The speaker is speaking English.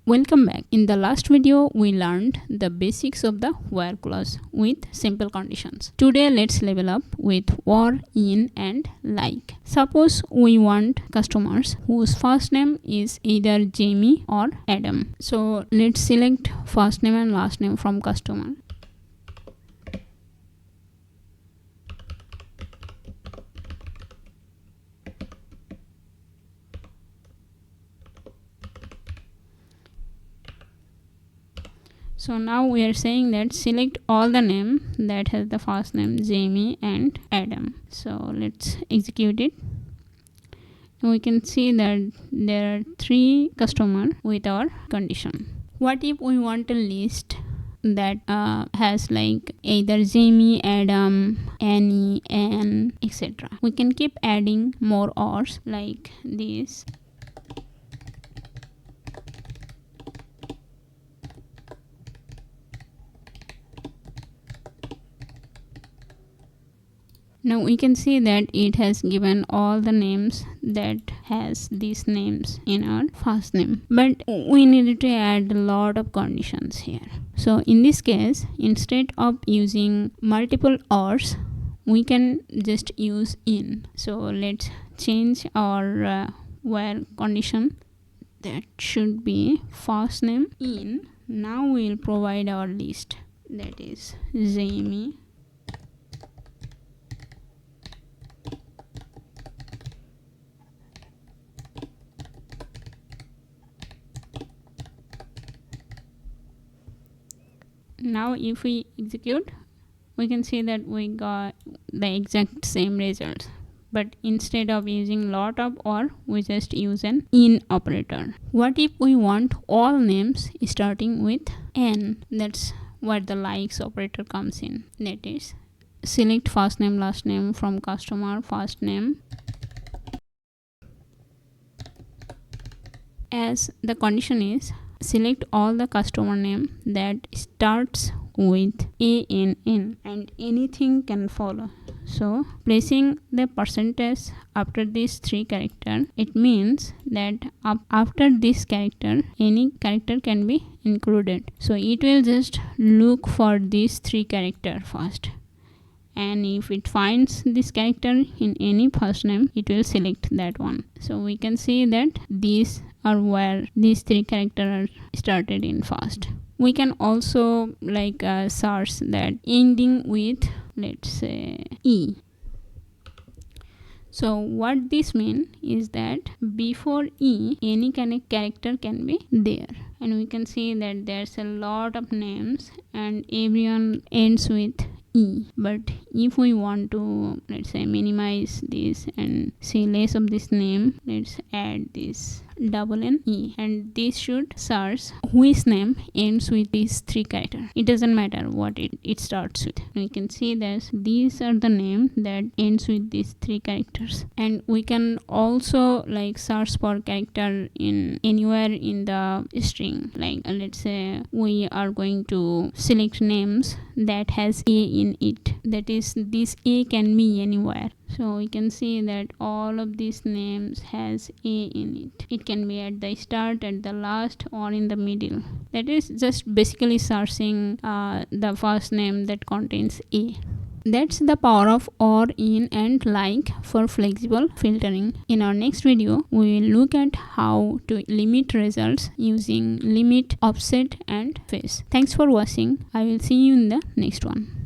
Welcome back. In the last video, we learned the basics of the where clause with simple conditions. Today, let's level up with or, in, and like. Suppose we want customers whose first name is either Jamie or Adam. So let's select first name and last name from customer. So now we are saying that select all the name that has the first name Jamie and Adam. So let's execute it. We can see that there are 3 customers with our condition. What if we want a list that has like either Jamie, Adam, Annie, Anne, etc. We can keep adding more ors like this. Now we can see that it has given all the names that has these names in our first name, but we needed to add a lot of conditions here. So in this case, instead of using multiple ors, we can just use in. So let's change our where condition. That should be first name in. Now we'll provide our list, that is Jamie, now if we execute, we can see that we got the exact same results, but instead of using lot of or, we just use an in operator. What if we want all names starting with N? That's where the likes operator comes in. That is select first name last name from customer first name, as the condition is select all the customer name that starts with ANN and anything can follow. So placing the percentage after these 3 characters, it means that after this character any character can be included. So it will just look for these 3 characters first, and if it finds this character in any first name, it will select that one. So we can see that these are where these 3 characters are started in first. We can also like search that ending with, let's say, E. So what this means is that before E, any kind of character can be there. And we can see that there's a lot of names and everyone ends with E. But if we want to, let's say, minimize this and see less of this name, let's add this NE, and this should search which name ends with these 3 characters. It doesn't matter what it starts with. We can see that these are the name that ends with these 3 characters, and we can also like search for character in anywhere in the string. Like let's say we are going to select names that has A in it, that is this A can be anywhere. So we can see that all of these names has A in it. It can be at the start, at the last, or in the middle. That is just basically searching the first name that contains A. That's the power of or, in, and like for flexible filtering. In our next video, we will look at how to limit results using limit, offset, and face. Thanks for watching. I will see you in the next one.